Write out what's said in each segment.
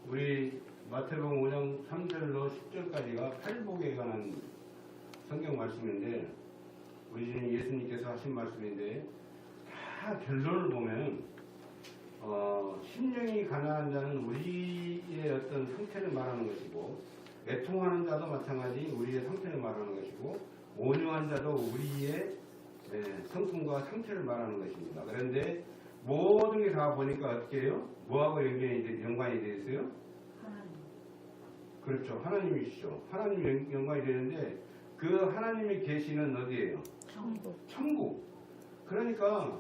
우리 마태복음 5장 3절로 10절까지가 팔복에 관한 성경 말씀인데, 우리 지금 예수님께서 하신 말씀인데, 다 결론을 보면 심령이 가난한 자는 우리의 어떤 상태를 말하는 것이고, 애통하는 자도 마찬가지 우리의 상태를 말하는 것이고, 온유한 자도 우리의 성품과 상태를 말하는 것입니다. 그런데 모든 게 다 보니까 어떻게 해요? 뭐하고 연관이 되어 있어요? 하나님. 그렇죠. 하나님이시죠. 하나님 연관이 되는데, 그 하나님의 계시는 어디예요? 천국. 천국. 그러니까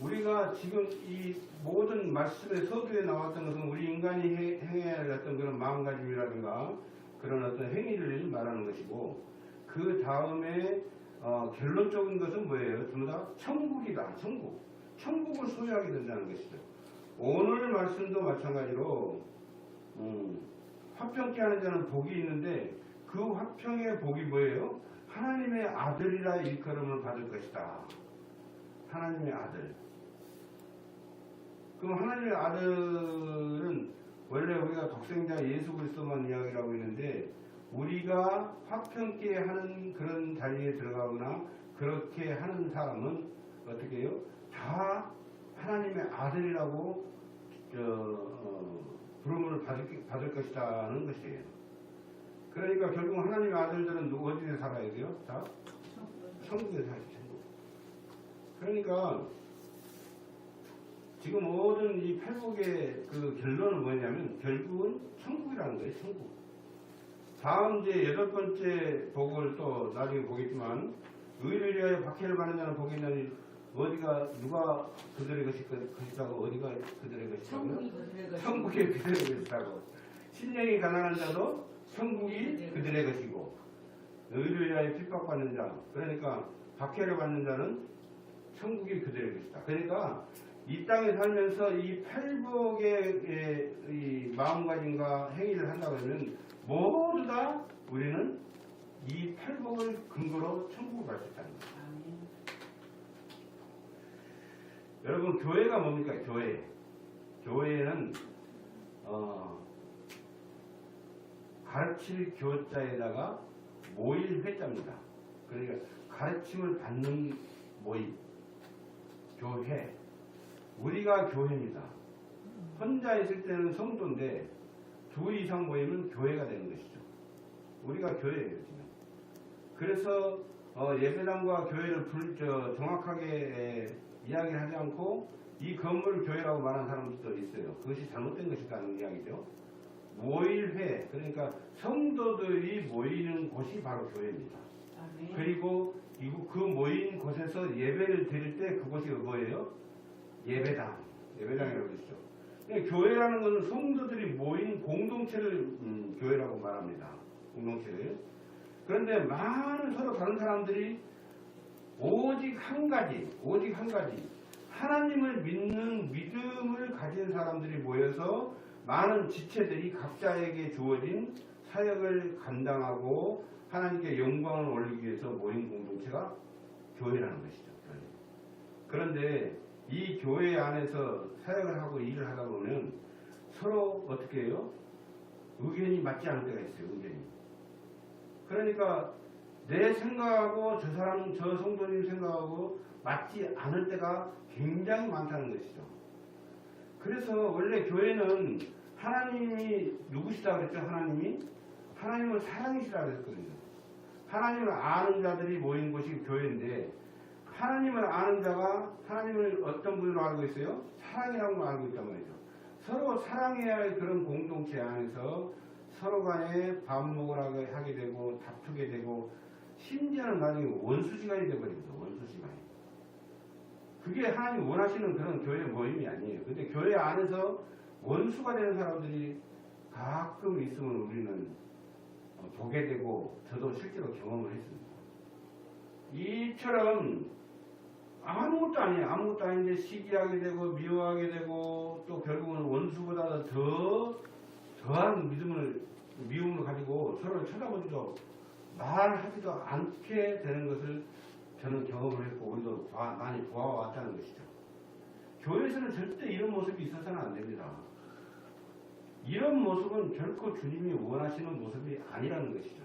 우리가 지금 이 모든 말씀의 서두에 나왔던 것은 우리 인간이 행해야 할 어떤 그런 마음가짐이라든가 그런 어떤 행위를 말하는 것이고, 그 다음에 결론적인 것은 뭐예요? 전부 다 천국이다. 천국. 천국을 소유하게 된다는 것이죠. 오늘 말씀도 마찬가지로 화평케 하는 자는 복이 있는데, 그 화평의 복이 뭐예요? 하나님의 아들이라 일컬음을 받을 것이다. 하나님의 아들. 그럼 하나님의 아들은 원래 우리가 독생자 예수 그리스도만 이야기라고 했는데, 우리가 화평케 하는 그런 자리에 들어가거나 그렇게 하는 사람은 어떻게 해요? 다 하나님의 아들이라고 부름을 받을 것이라는 것이에요. 그러니까 결국 하나님의 아들들은 어디에 살아야 돼요? 다? 천국에 살죠. 천국. 그러니까 지금 모든 이 팔복의 그 결론은 뭐냐면 결국은 천국이라는 거예요. 천국. 다음 이제 8번째 복을 또 나중에 보겠지만, 의를 위하여 박해를 받는 자는 복이 있나니 어디가 누가 그들의 것이라고, 어디가 그들의 것이라고? 천국이 그들의 것이라고. 심령이 가난한 자도 천국이 그들의 것이고, 의를 위하여 핍박받는 자, 그러니까 박해를 받는 자는 천국이 그들의 것이다. 그러니까 이 땅에 살면서 이 팔복의 이 마음가짐과 행위를 한다고 하면 모두 다 우리는 이 팔복을 근거로 천국을 갈 수 있다는 거예요. 여러분, 교회가 뭡니까? 교회. 교회는 가르칠 교자에다가 모일 회자입니다. 그러니까 가르침을 받는 모임. 교회. 우리가 교회입니다. 혼자 있을 때는 성도인데 두 이상 모이면 교회가 되는 것이죠. 우리가 교회예요, 지금. 그래서 예배당과 교회를 정확하게 이야기하지 않고 이 건물을 교회라고 말하는 사람들도 있어요. 그것이 잘못된 것이라는 이야기죠. 모일회, 그러니까 성도들이 모이는 곳이 바로 교회입니다. 아멘. 그리고 그 모인 곳에서 예배를 드릴 때 그곳이 뭐예요? 예배당. 예배당이라고 그러시죠. 교회라는 것은 성도들이 모인 공동체를 교회라고 말합니다. 공동체를. 그런데 많은 서로 다른 사람들이 오직 한 가지 하나님을 믿는 믿음을 가진 사람들이 모여서 많은 지체들이 각자에게 주어진 사역을 감당하고 하나님께 영광을 올리기 위해서 모인 공동체가 교회라는 것이죠. 그런데 이 교회 안에서 사역을 하고 일을 하다 보면 서로 어떻게 해요? 의견이 맞지 않을 때가 있어요. 의견이. 그러니까 내 생각하고 저 성도님 생각하고 맞지 않을 때가 굉장히 많다는 것이죠. 그래서 원래 교회는 하나님이 누구시다 그랬죠? 하나님은 사랑이시다 그랬거든요. 하나님을 아는 자들이 모인 곳이 교회인데, 하나님을 아는 자가 하나님을 어떤 분으로 알고 있어요? 사랑이라고 알고 있단 말이죠. 서로 사랑해야 할 그런 공동체 안에서 서로 간에 반목을 하게 되고 다투게 되고, 심지어는 나중에 원수지간이 되어버립니다. 원수지간이. 그게 하나님 원하시는 그런 교회 모임이 아니에요. 근데 교회 안에서 원수가 되는 사람들이 가끔 있으면 우리는 보게 되고, 저도 실제로 경험을 했습니다. 이처럼 아무것도 아니에요. 아무것도 아닌데 시기하게 되고 미워하게 되고, 또 결국은 원수보다 더한 미움을 가지고 서로를 쳐다보지도 말하지도 않게 되는 것을 저는 경험을 했고, 우리도 많이 보아왔다는 것이죠. 교회에서는 절대 이런 모습이 있어서는 안 됩니다. 이런 모습은 결코 주님이 원하시는 모습이 아니라는 것이죠.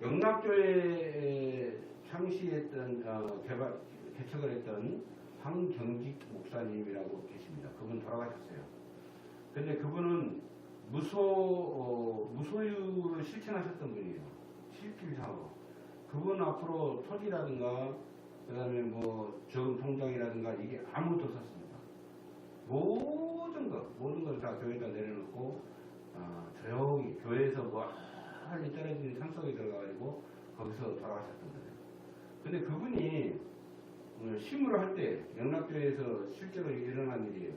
영락교회 창시했던 개척을 했던 황경직 목사님이라고 계십니다. 그분 돌아가셨어요. 근데 그분은 무소유를 실천하셨던 분이에요. 실질상으로. 그분 앞으로 토지라든가 그다음에 뭐 저금 통장이라든가 이게 아무것도 없었습니다. 모든 걸 다 교회에다 내려놓고 조용히 교회에서 멀리 떨어진 산속에 들어가가지고 거기서 돌아가셨던 거예요. 근데 그분이 심으로 할 때 영락교회에서 실제로 일어난 일이에요.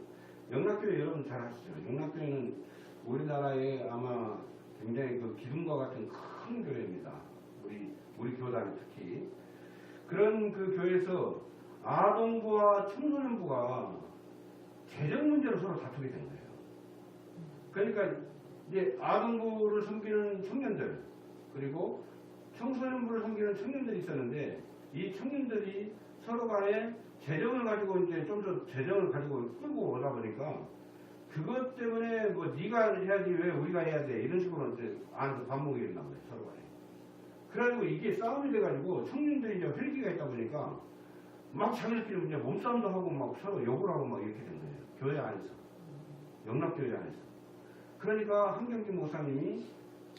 영락교회 여러분 잘 아시죠? 영락교회는 우리나라에 아마 굉장히 그 기둥과 같은 큰 교회입니다. 우리 교단 특히. 그런 그 교회에서 아동부와 청소년부가 재정 문제로 서로 다투게 된 거예요. 그러니까 이제 아동부를 섬기는 청년들 그리고 청소년부를 섬기는 청년들이 있었는데 이 청년들이 서로 간에 재정을 가지고 이제 좀 더 재정을 가지고 끌고 오다 보니까 그것 때문에 뭐 네가 해야지 왜 우리가 해야 돼 이런 식으로 이제 안에서 반목이 일어난 거예요 서로 간에. 그래가지고 이게 싸움이 돼가지고 청년들이 이제 혈기가 있다 보니까 막 자기들끼리 이제 몸싸움도 하고 막 서로 욕을 하고 막 이렇게 된 거예요. 교회 안에서. 영락교회 안에서. 그러니까 한경직 목사님이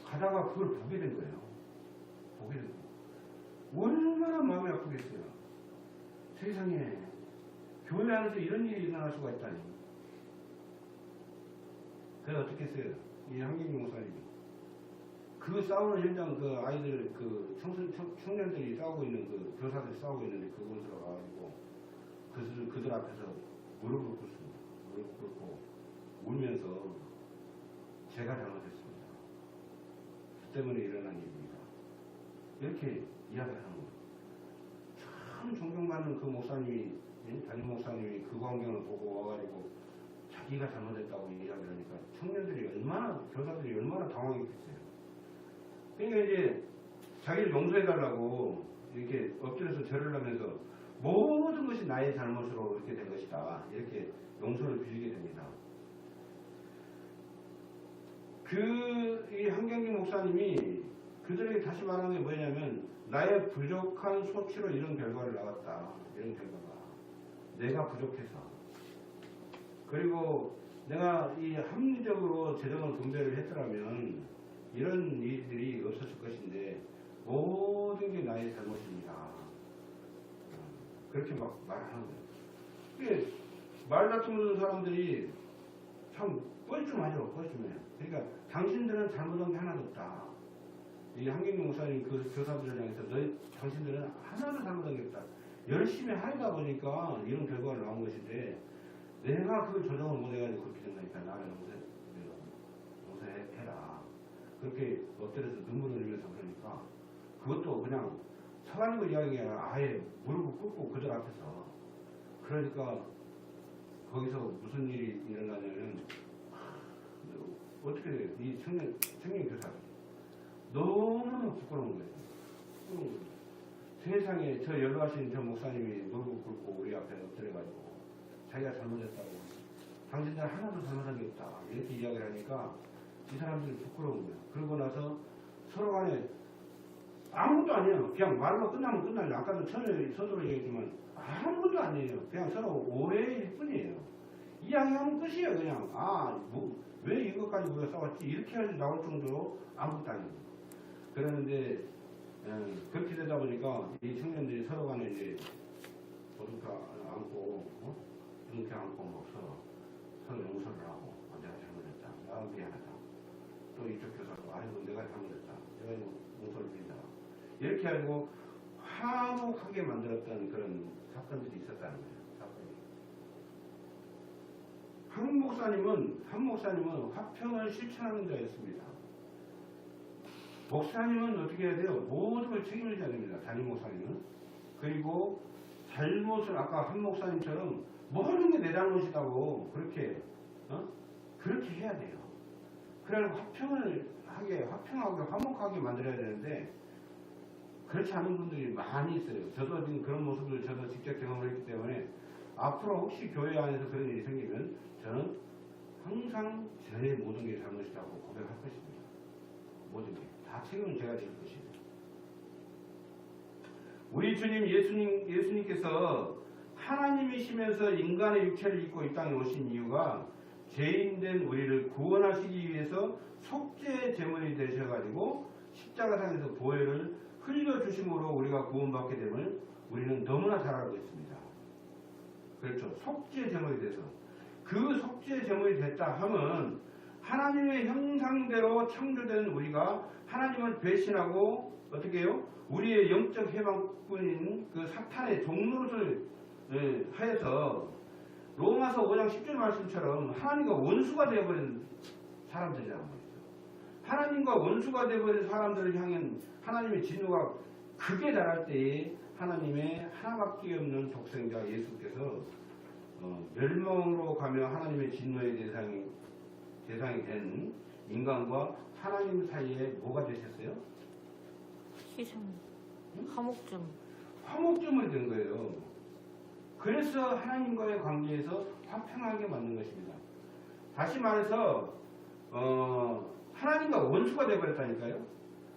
가다가 그걸 보게 된 거예요. 보게 된 거예요. 얼마나 마음이 아프겠어요. 세상에 교회 안에서 이런 일이 일어날 수가 있다니. 그래서 어떻게 했어요? 이 한경직 목사님이 그 싸우는 현장 그 아이들 그 청년들이 싸우고 있는 그 교사들이 싸우고 있는데 그곳으로 가가지고 그들 앞에서 무릎을 꿇습니다. 무릎 꿇고 울면서 제가 잘못했습니다. 그 때문에 일어난 일입니다. 이렇게 이야기를 하는 거예요. 참 존경받는 그 목사님이 담임 목사님이 그 광경을 보고 와가지고 자기가 잘못했다고 이야기를 하니까 청년들이 얼마나 교사들이 얼마나 당황했겠어요. 그러니까 이제 자기를 용서해달라고 이렇게 엎드려서 절을 하면서 모든 것이 나의 잘못으로 이렇게 된 것이다. 이렇게 용서를 빌리게 됩니다. 이 한경직 목사님이 그들에게 다시 말하는 게 뭐냐면 나의 부족한 소치로 이런 결과를 나왔다. 이런 결과가. 내가 부족해서. 그리고 내가 이 합리적으로 재정을 분배를 했더라면 이런 일들이 없었을 것인데 모든 게 나의 잘못입니다. 그렇게 막 말하는 거예요. 말다투는 사람들이 참 뻘쭘하죠. 뻘쭘해요. 그러니까 당신들은 잘못한 게 하나도 없다. 이 한경직 목사님 그 교사들을 향해서 당신들은 하나도 잘못한 게 없다. 열심히 하다 보니까 이런 결과가 나온 것인데 내가 그걸 조정을 못해가지고 그렇게 된다니까 나를 용서해라. 그렇게 엎드려서 눈물을 흘리면서 그러니까 그것도 그냥 사가지고 이야기가 아니라 아예 무릎을 꿇고 그들 앞에서 그러니까 거기서 무슨 일이 일어나냐면 어떻게 돼요? 이 청년 교사들이 너무너무 부끄러운 거예요. 세상에 저 연로하신 저 목사님이 무릎을 꿇고 우리 앞에 엎드려가지고 자기가 잘못했다고 당신들 하나도 잘못한 게 없다 이렇게 이야기를 하니까 이 사람들이 부끄러운 거예요. 그러고 나서 서로 간에 아무것도 아니에요. 그냥 말로 끝나면 끝나요. 아까도 처음에 서두로 얘기했지만 아무것도 아니에요. 그냥 서로 오해일 뿐이에요. 이야기하면 끝이에요. 그냥 왜 이것까지 우리가 싸웠지 이렇게 해야지 나올 정도로 아무것도 아니에요. 그러는데 그렇게 되다 보니까 이 청년들이 서로 간에 이제 도둑 안고 이렇게 안고 뭐 서로 용서를 하고 내가 잘못했다. 나 미안하다. 또 이쪽 교사도 아이고 내가 잘못했다. 내가 용서를 빈다. 이렇게 하고 화목하게 만들었던 그런 사건들이 있었다는 거예요. 한 목사님은 화평을 실천하는 자였습니다. 목사님은 어떻게 해야 돼요? 모든 걸 책임을 져야 됩니다. 담임 목사님은. 그리고 잘못을 아까 한 목사님처럼 모든 게 내 잘못이라고 그렇게 해야 돼요. 그래서 화평하게 화목하게 만들어야 되는데 그렇지 않은 분들이 많이 있어요. 저도 지금 그런 모습을 저도 직접 경험을 했기 때문에 앞으로 혹시 교회 안에서 그런 일이 생기면 저는 항상 항상 제 모든 게 잘못이라고 고백할 것입니다. 모든 게 다 책임은 제가 질 것입니다. 우리 주님 예수님께서 하나님이시면서 인간의 육체를 입고 이 땅에 오신 이유가 죄인된 우리를 구원하시기 위해서 속죄의 제물이 되셔가지고 십자가상에서 보혈을 흘려주심으로 우리가 구원받게 됨을 우리는 너무나 잘 알고 있습니다. 그렇죠. 속죄의 제물이 돼서 그 속죄의 제물이 됐다 하면 하나님의 형상대로 창조된 우리가 하나님을 배신하고 어떻게 해요? 우리의 영적 해방꾼인 그 사탄의 종노릇을 하여서 로마서 5장 10절 말씀처럼 하나님과 원수가 되어버린 사람들이란 말이죠. 하나님과 원수가 되어버린 사람들을 향한 하나님의 진노가 극에 달할 때에 하나님의 하나밖에 없는 독생자 예수께서 멸망으로 가며 하나님의 진노의 대상이 된 인간과 하나님 사이에 뭐가 되셨어요? 희생, 응? 화목점. 화목점이 된 거예요. 그래서 하나님과의 관계에서 화평하게 만든 것입니다. 다시 말해서 하나님과 원수가 되어버렸다니까요.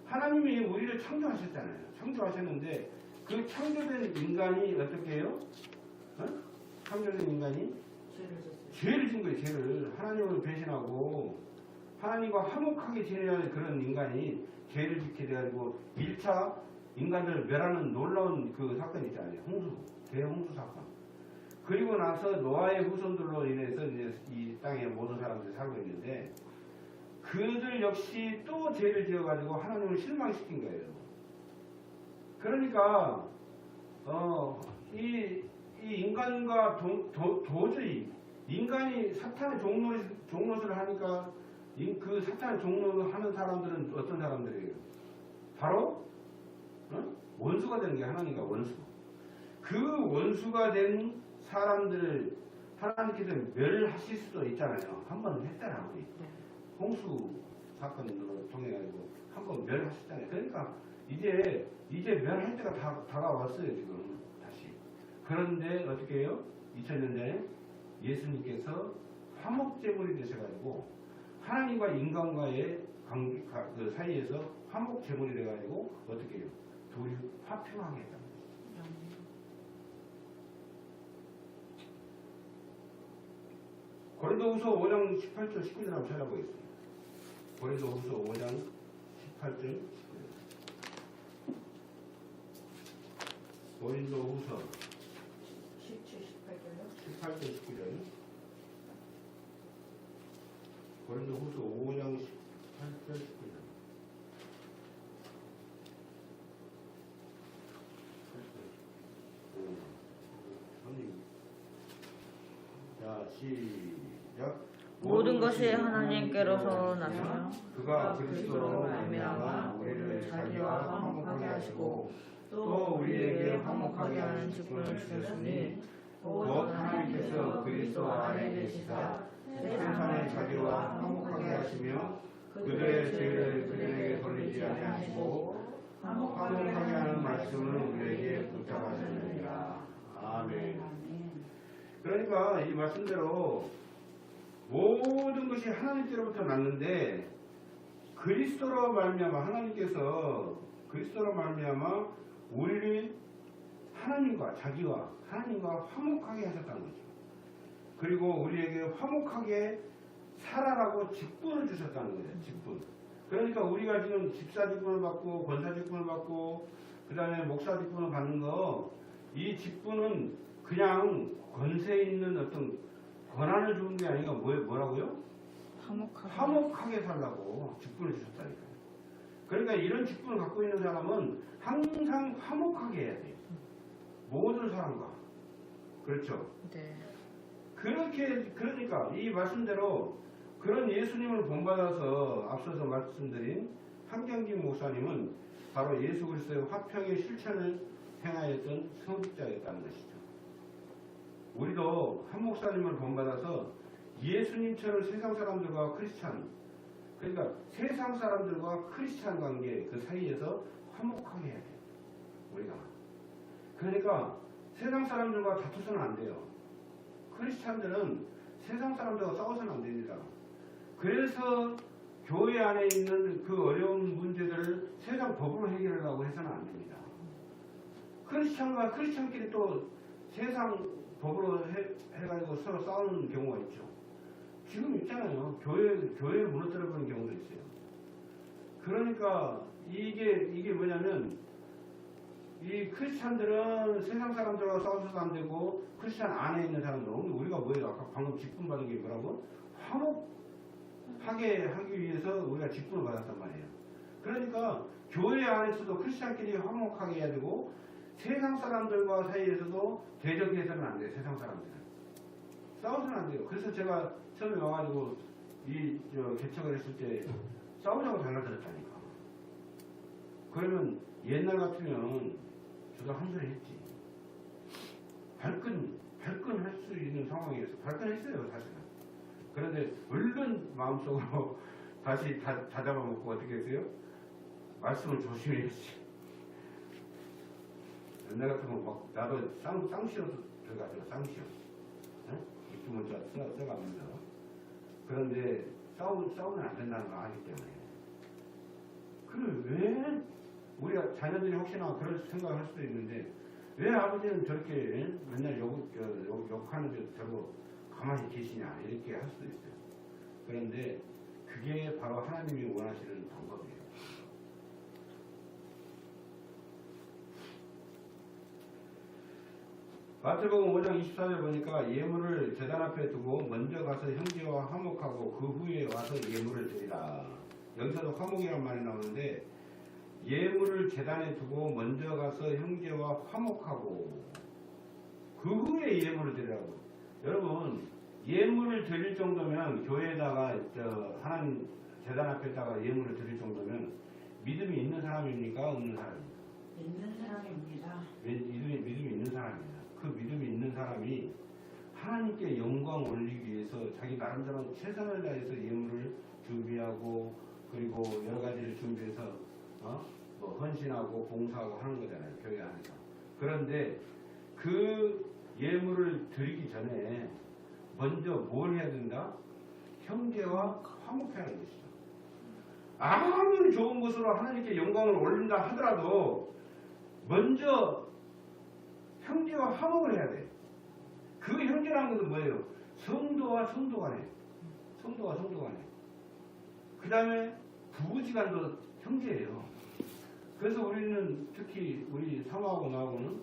하나님이 우리를 창조하셨잖아요. 창조하셨는데 그 창조된 인간이 어떻게 해요? 창조된 인간이 죄를 진 거예요. 죄를. 하나님을 배신하고 하나님과 화목하게 지내야 할 그런 인간이 죄를 짓게 돼가지고 1차 인간을 멸하는 놀라운 그 사건이 있잖아요. 대홍수 사건. 그리고 나서 노아의 후손들로 인해서 이제 이 땅에 모든 사람들이 살고 있는데 그들 역시 또 죄를 지어가지고 하나님을 실망시킨 거예요. 그러니까 이 인간과 도저히 인간이 사탄의 종노릇을 하니까 그 사탄의 종노릇을 하는 사람들은 어떤 사람들이에요? 바로 원수가 되는 게 하나님과 원수. 그 원수가 된 사람들을 하나님께서 멸하실 수도 있잖아요. 한 번 했잖아요. 우리 홍수 사건으로 통해 가지고 한 번 멸하셨잖아요. 그러니까 이제 멸할 때가 다가왔어요. 지금 다시. 그런데 어떻게 해요? 2000년 전에 예수님께서 화목제물이 되셔가지고 하나님과 인간과의 관계 그 사이에서 화목제물이 돼가지고 어떻게 해요? 둘이 화평하게 했다. 고린도후서 5장 18절 19절 한번 찾아보겠습니다. 고린도후서 5장 18절 19절. 고린도후서 18절 19절. 고린도후서 5장 18절 19절. 자, 시작. 모든 것이 하나님께로서 나서 그가 그리스도로 말미암아 우리를 자기와 화목하게 하시고 또 우리에게 화목하게 하는 직분을 주셨으니 곧 하나님께서 그리스도 안에 계시사 세상의 자기와 화목하게 하시며 그들의 죄를 그들에게 돌리지 아니하시고 화목하게 하는 말씀을 우리에게 부탁하셨느니라. 아멘. 그러니까 이 말씀대로 모든 것이 하나님께로부터 났는데 그리스도로 말미암아 하나님께서 그리스도로 말미암아 우리를 하나님과 자기와 하나님과 화목하게 하셨다는 거죠. 그리고 우리에게 화목하게 살아라고 직분을 주셨다는 거죠. 직분. 그러니까 우리가 지금 집사 직분을 받고 권사 직분을 받고 그 다음에 목사 직분을 받는 거 이 직분은 그냥 권세 있는 어떤 권한을 주는 게 아니라 뭐라고요? 화목하게 살라고 직분을 주셨다니까요. 그러니까 이런 직분을 갖고 있는 사람은 항상 화목하게 해야 돼요. 모든 사람과. 그렇죠? 네. 그러니까 이 말씀대로 그런 예수님을 본받아서 앞서서 말씀드린 한경진 목사님은 바로 예수 그리스도의 화평의 실천을 행하였던 성직자였다는 것이죠. 우리도 한 목사님을 본받아서 예수님처럼 세상 사람들과 크리스찬, 그러니까 세상 사람들과 크리스찬 관계 그 사이에서 화목하게 해야 돼요. 우리가. 그러니까 세상 사람들과 다투서는 안 돼요. 크리스찬들은 세상 사람들과 싸워서는 안 됩니다. 그래서 교회 안에 있는 그 어려운 문제들을 세상 법으로 해결하려고 해서는 안 됩니다. 크리스천과 크리스천끼리 또 세상 법으로 해가지고 서로 싸우는 경우가 있죠. 지금 있잖아요. 교회를 무너뜨려버리는 경우도 있어요. 그러니까 이게 뭐냐면 이 크리스찬들은 세상 사람들과 싸워서도 안 되고 크리스찬 안에 있는 사람들은 우리가 뭐예요? 아까 방금 직분 받은 게 뭐라고? 화목하게 하기 위해서 우리가 직분을 받았단 말이에요. 그러니까 교회 안에서도 크리스찬끼리 화목하게 해야 되고 세상 사람들과 사이에서도 대적해서는 안 돼요. 세상 사람들은 싸워서는 안 돼요. 그래서 제가 처음에 와가지고 개척을 했을 때 싸우자고 달라들었다니까. 그러면 옛날 같으면 저도 한 소리 했지. 발끈할 수 있는 상황이었어. 발끈했어요, 사실은. 그런데 얼른 마음속으로 다시 다잡아먹고 어떻게 했어요? 말씀을 조심히 했지. 옛날 같으면 막 나도 쌍시어도 들어가죠. 쌍시어. 이쁜 문자 써가면서. 그런데 싸우면 안 된다는 걸 알기 때문에. 그럼 왜 우리가 자녀들이 혹시나 그럴 생각을 할 수도 있는데 왜 아버지는 저렇게 맨날 욕하는데 저러고 가만히 계시냐 이렇게 할 수도 있어요. 그런데 그게 바로 하나님이 원하시는 방법이에요. 마태복음 5장 24절 보니까 예물을 제단 앞에 두고 먼저 가서 형제와 화목하고 그 후에 와서 예물을 드리라. 여기서도 화목이란 말이 나오는데 예물을 제단에 두고 먼저 가서 형제와 화목하고 그 후에 예물을 드리라고. 여러분 예물을 드릴 정도면 교회에다가 하나님 제단 앞에다가 예물을 드릴 정도면 믿음이 있는 사람입니까? 없는 사람입니까? 있는 사람입니다. 믿음이 있는 사람입니다. 그 믿음이 있는 사람이 하나님께 영광 올리기 위해서 자기 나름대로 최선을 다해서 예물을 준비하고 그리고 여러 가지를 준비해서 뭐 헌신하고 봉사하고 하는 거잖아요. 교회 안에서. 그런데 그 예물을 드리기 전에 먼저 뭘 해야 된다? 형제와 화목하는 것이죠. 아무리 좋은 것으로 하나님께 영광을 올린다 하더라도 먼저 형제와 화목을 해야 돼. 그 형제라는 것은 뭐예요? 성도와 성도 간에. 성도와 성도 간에. 그 다음에 부부지간도 형제예요. 그래서 우리는 특히 우리 사모하고 나하고는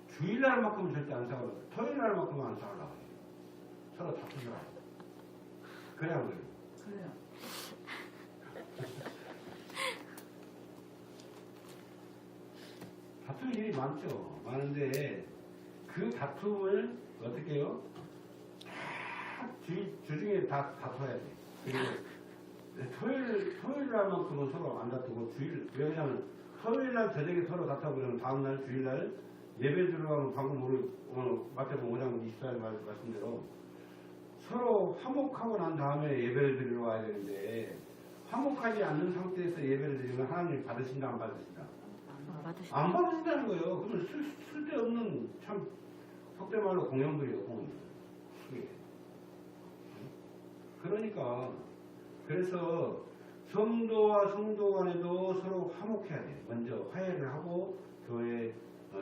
주일날만큼은 절대 안 싸워요. 토요일날만큼은 안 싸우려고 해요. 서로 다투더라고요. 그래야 그래요. 그래요. 다툴 일이 많죠. 많은데 그 다툼을 어떻게 해요? 다 주중에 다 다퉈야 돼. 그리고 토요일날만큼은 서로 안 다투고 왜냐하면 토요일날 저녁에 서로 다투고 다음날 주일날 예배 들어가면 방금 우리 오늘 마태복음 5장 24절 말씀대로 서로 화목하고 난 다음에 예배를 드리러 와야 되는데 화목하지 않는 상태에서 예배를 드리면 하나님 받으신다 안 받으신다? 안 받으신다는 거예요. 그러면 쓸데없는 참 속된 말로 공연들이에요. 공연. 그러니까 그래서 성도와 성도 간에도 서로 화목해야 돼. 먼저 화해를 하고 교회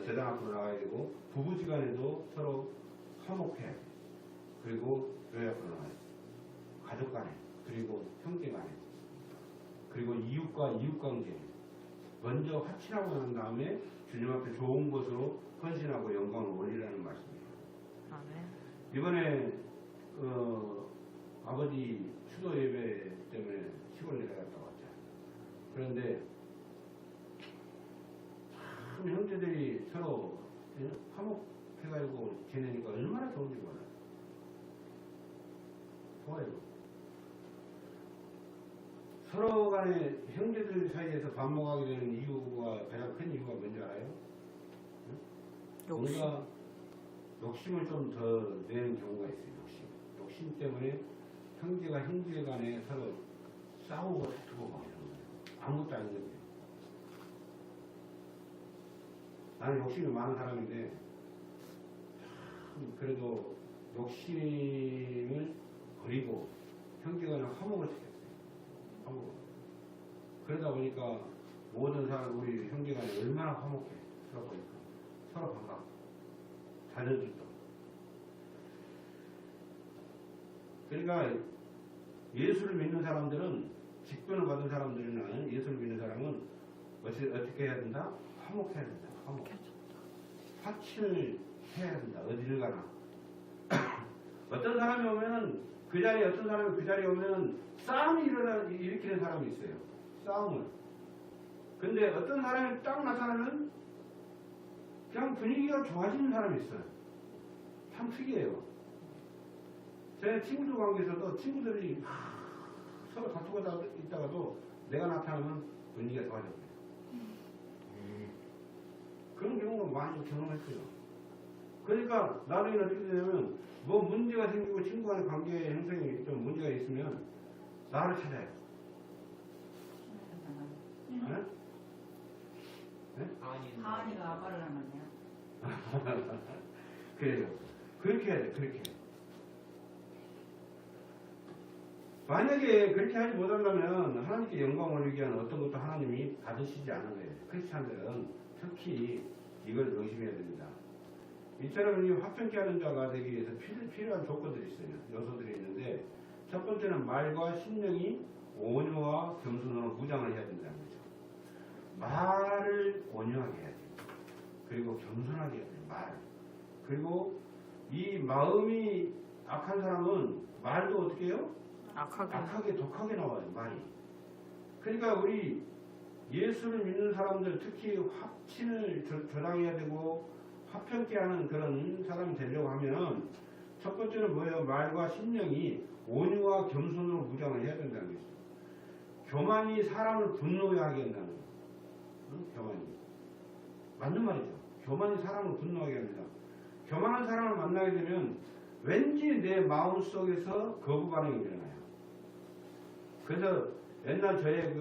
제단 앞으로 나가야 되고 부부지간에도 서로 화목해야 돼. 그리고 교회 앞으로 나가야 돼. 가족 간에 그리고 형제 간에 그리고 이웃과 이웃 관계 먼저 화친하고 난 다음에 주님 앞에 좋은 것으로 헌신하고 영광을 올리라는 말씀이에요. 아멘. 이번에 아버지 추도 예배 때문에 시골 내려갔다 왔잖아요. 그런데 참 형제들이 서로 화목해가지고 지내니까 얼마나 좋은지 몰라요. 좋아요. 서로 간에 형제들 사이에서 밥 먹게 되는 이유가 가장 큰 이유가 뭔지 알아요? 뭔가 욕심을 좀 더 내는 경우가 있어요. 욕심 때문에 형제가 형제 간에 서로 싸우고 다투고 막 이런 거예요. 아무것도 아닌데. 나는 욕심이 많은 사람인데 참 그래도 욕심을 버리고 형제 간에 그냥 화목을 시켰어요. 화목. 그러다 보니까 모든 사람 우리 형제간에 얼마나 화목해. 서로 보니까 서로 반갑고 자녀들도. 그러니까 예수를 믿는 사람들은 직분을 받은 사람들이나 예수를 믿는 사람은 어떻게 해야 된다? 화목해야 된다. 화목. 화친을 해야 된다. 어디를 가나. 어떤 사람이 오면은 그 자리에 어떤 사람이 그 자리에 오면은 싸움이 일으키는 사람이 있어요. 싸움을. 근데 어떤 사람이 딱 나타나면 그냥 분위기가 좋아지는 사람이 있어요. 참 특이해요. 제 친구들 관계에서도 친구들이 서로 다투고 있다가도 내가 나타나면 분위기가 좋아져요. 그런 경우가 많이 경험했어요. 그러니까 나중에 어떻게 되냐면 뭐 문제가 생기고 친구 간의 관계 형성이 좀 문제가 있으면 나를 찾아요. 네? 네? 하은이가 아빠를 닮았네요. 그래요. 그렇게 해야 돼. 그렇게. 만약에 그렇게 하지 못한다면 하나님께 영광 올리기 위한 어떤 것도 하나님이 받으시지 않은 거예요. 크리스찬들은 특히 이걸 의심해야 됩니다. 이처럼 이 화평케 하는 자가 되기 위해서 필요한 조건들이 있어요. 요소들이 있는데 첫 번째는 말과 심령이 온유와 겸손으로 무장을 해야 된다는 거죠. 말을 온유하게 해야 돼요. 그리고 겸손하게 해야 돼요. 말. 그리고 이 마음이 악한 사람은 말도 어떻게 해요? 악하게 독하게 나와요. 말이. 그러니까 우리 예수를 믿는 사람들 특히 합친을 저당해야 되고 화평케 하는 그런 사람이 되려고 하면 첫 번째는 뭐예요? 말과 심령이 온유와 겸손으로 무장을 해야 된다는 것이죠. 교만이 사람을 분노하게 한다는 거예요. 응? 교만이. 맞는 말이죠. 교만이 사람을 분노하게 합니다. 교만한 사람을 만나게 되면 왠지 내 마음속에서 거부 반응이 일어나요. 그래서 옛날 저의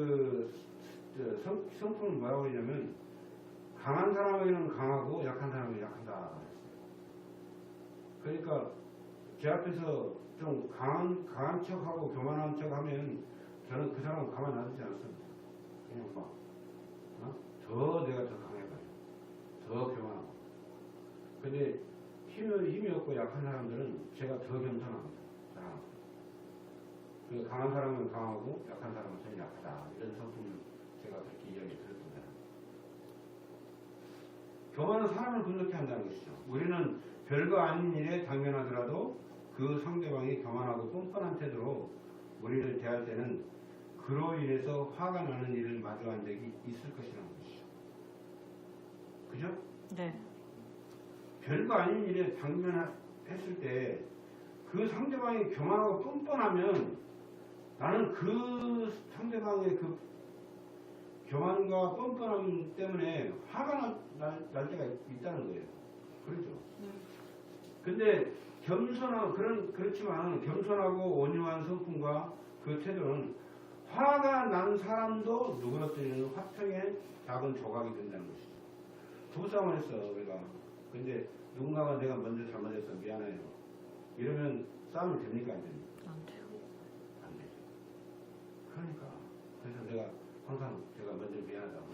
성품은 뭐라고 했냐면 강한 사람에게는 강하고 약한 사람에게는 약하다. 그러니까 제 앞에서 좀 강한 척하고 교만한 척하면 저는 그 사람을 가만 놔두지 않습니다. 그냥 막 더 내가 더 강해가지고 더 교만하고. 근데 힘이 없고 약한 사람들은 제가 더 겸손합니다. 그 강한 사람은 강하고 약한 사람은 좀 약하다. 이런 성품을 제가 그렇게 이야기 드렸습니다. 교만은 사람을 분노케 한다는 것이죠. 우리는 별거 아닌 일에 당면하더라도 그 상대방이 교만하고 뻔뻔한 태도로 우리를 대할 때는 그로 인해서 화가 나는 일을 마주한 적이 있을 것이라는 것이죠. 그죠? 네. 별거 아닌 일에 당면했을 때 그 상대방이 교만하고 뻔뻔하면 나는 그 상대방의 그 교만과 뻔뻔함 때문에 화가 날 때가 있다는 거예요. 그렇죠? 근데 그렇지만 겸손하고 온유한 성품과 그 태도는 화가 난 사람도 누그러뜨리는 화평의 작은 조각이 된다는 것이죠. 부부싸움을 했어, 우리가. 근데 누군가가 내가 먼저 잘못했어, 미안해요. 이러면 싸움이 됩니까? 안 됩니까? 안 돼요. 안 되죠. 그러니까. 그래서 내가 항상 제가 먼저 미안하다고.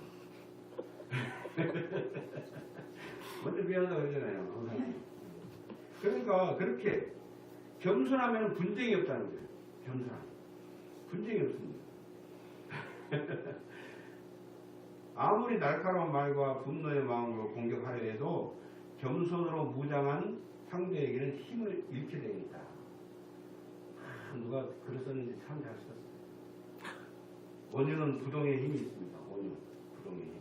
먼저 미안하다고 그러잖아요. 항상. 그러니까 그렇게 겸손하면 분쟁이 없다는 거예요. 겸손하면. 분쟁이 없습니다. 아무리 날카로운 말과 분노의 마음으로 공격하려 해도 겸손으로 무장한 상대에게는 힘을 잃게 되겠다. 누가 글을 썼는지 참 잘 썼어요. 온유는 부동의 힘이 있습니다. 온유, 부동의 힘.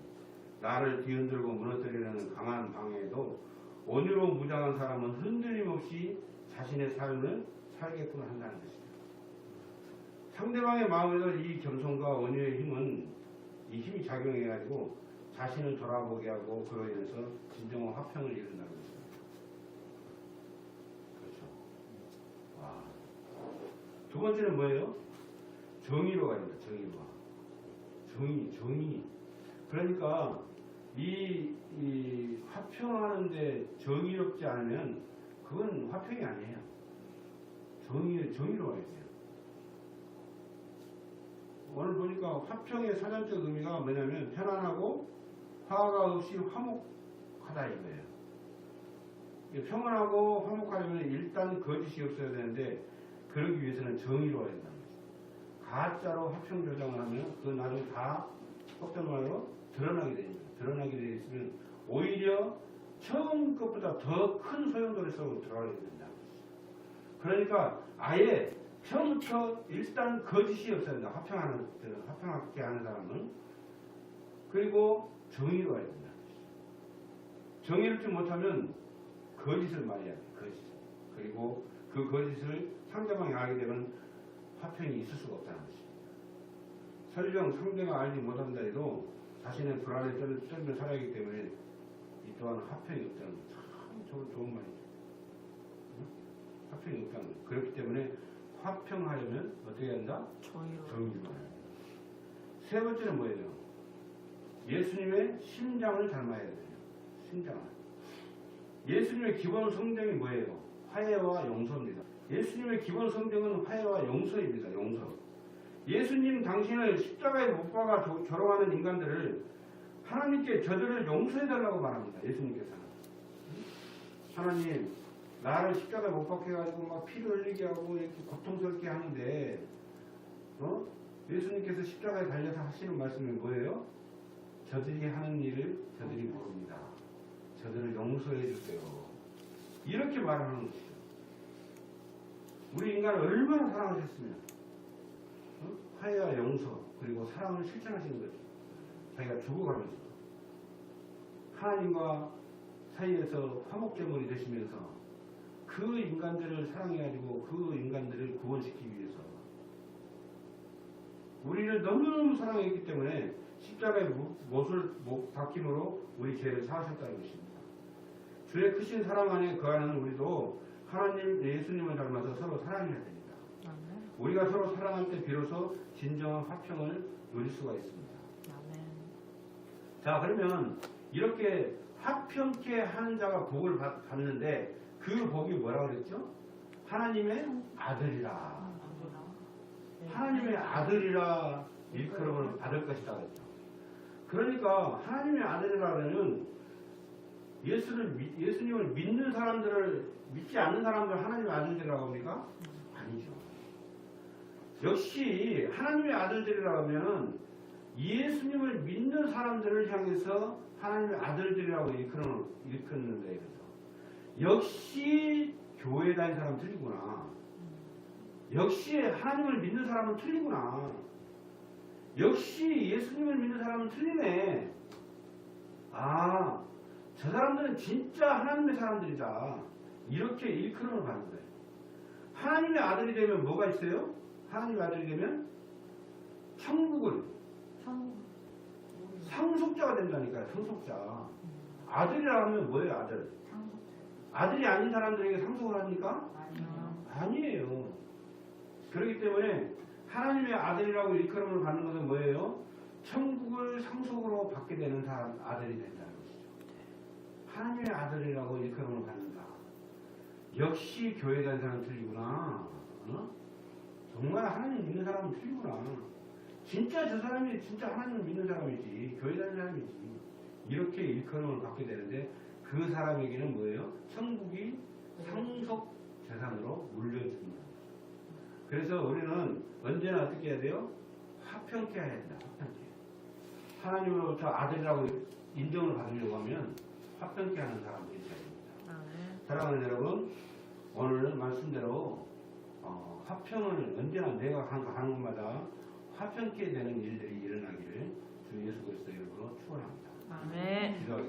나를 뒤흔들고 무너뜨리려는 강한 방해에도 온유로 무장한 사람은 흔들림 없이 자신의 삶을 살게끔 한다는 것입니다. 상대방의 마음에도 이 겸손과 온유의 힘은 이 힘이 작용해가지고 자신을 돌아보게 하고 그로 인해서 진정한 화평을 이룬다는 것입니다. 그렇죠. 와. 두 번째는 뭐예요? 정의로가 있습니다. 정의. 그러니까 이 화평하는데 정의롭지 않으면 그건 화평이 아니에요. 정의로가 있어요. 오늘 보니까 화평의 사전적 의미가 뭐냐면 편안하고 화가 없이 화목하다 이거예요. 평안하고 화목하려면 일단 거짓이 없어야 되는데 그러기 위해서는 정의로워야 된다는 거죠. 가짜로 화평 조장을 하면 그 나중에 다 속된 말로 드러나게 됩니다. 드러나게 되어 있으면 오히려 처음 것보다 더 큰 소용돌이 속으로 들어가게 된다. 그러니까 아예 처음부터 일단 거짓이 없어야 된다. 화평하게 하는 사람은. 그리고 정의로워야 된다. 정의롭지 못하면 거짓을 말해야 돼. 거짓. 그리고 그 거짓을 상대방이 알게 되면 화평이 있을 수가 없다는 것입니다. 설령 상대가 알지 못한다 해도 자신의 불안에 떨며 살아가기 때문에 이 또한 화평이 없다는 거 참 좋은 말이죠. 응? 화평이 없다는 거. 그렇기 때문에 화평하려면 어떻게 한다? 정의로워야 한다. 세 번째는 뭐예요? 예수님의 심장을 닮아야 돼요. 심장을. 예수님의 기본 성경이 뭐예요? 화해와 용서입니다. 예수님의 기본 성경은 화해와 용서입니다. 용서. 예수님 당신을 십자가에 못 박아 조롱하는 인간들을 하나님께 저들을 용서해달라고 말합니다. 예수님께서는. 하나님, 나를 십자가에 못 박혀가지고 막 피를 흘리게 하고 이렇게 고통스럽게 하는데, 예수님께서 십자가에 달려서 하시는 말씀이 뭐예요? 저들이 하는 일을 저들이 모릅니다. 저들을 용서해 주세요. 이렇게 말하는 것이죠. 우리 인간을 얼마나 사랑하셨으면 화해와 용서 그리고 사랑을 실천하시는 거죠. 자기가 죽어가면서 하나님과 사이에서 화목제물이 되시면서 그 인간들을 사랑해가지고 그 인간들을 구원시키기 위해서 우리를 너무너무 사랑했기 때문에 십자가의 못을 박힘으로 우리 죄를 사하셨다는 것입니다. 주의 크신 사랑 안에 거하는 우리도 하나님 예수님을 닮아서 서로 사랑해야 됩니다. 우리가 서로 사랑할 때 비로소 진정한 화평을 누릴 수가 있습니다. 자, 그러면 이렇게 화평케 하는 자가 복을 받는데 그 복이 뭐라고 그랬죠? 하나님의 아들이라. 하나님의 아들이라 일컬음을 받을 것이다 그랬죠. 그러니까 하나님의 아들이라 그러면 예수님을 믿는 사람들을 믿지 않는 사람들 하나님의 아들들이라고 합니까? 아니죠. 역시 하나님의 아들들이라고 하면 예수님을 믿는 사람들을 향해서 하나님의 아들들이라고 일컫는다 이거죠. 역시 교회 다니는 사람은 틀리구나. 역시 하나님을 믿는 사람은 틀리구나. 역시 예수님을 믿는 사람은 틀리네. 아, 저 사람들은 진짜 하나님의 사람들이다. 이렇게 일컬음을 받는 거예요. 하나님의 아들이 되면 뭐가 있어요? 하나님의 아들이 되면 천국을 상속자가 된다니까요. 상속자. 아들이라 하면 뭐예요? 아들. 아들이 아닌 사람들에게 상속을 합니까? 아니에요. 그렇기 때문에 하나님의 아들이라고 일컬음을 받는 것은 뭐예요? 천국을 상속으로 받게 되는 사람 아들이 된다는 것이죠. 하나님의 아들이라고 일컬음을 받는다. 역시 교회 다니는 사람은 틀리구나. 정말 하나님 믿는 사람은 틀리구나. 진짜 저 사람이 진짜 하나님을 믿는 사람이지. 교회 다니는 사람이지. 이렇게 일컬음을 받게 되는데 그 사람에게는 뭐예요? 천국이 상속 재산으로 물려줍니다. 그래서 우리는 언제나 어떻게 해야 돼요? 화평케 해야 된다. 화평케. 하나님으로부터 아들이라고 인정을 받으려고 하면 화평케 하는 사람들이 되어야 됩니다. 사랑하는 여러분, 오늘 말씀대로 화평을 언제나 내가 하는 것마다 화평케 되는 일들이 일어나기를 주 예수 그리스도 이름으로 축원합니다. 아멘. 기도하겠습니다.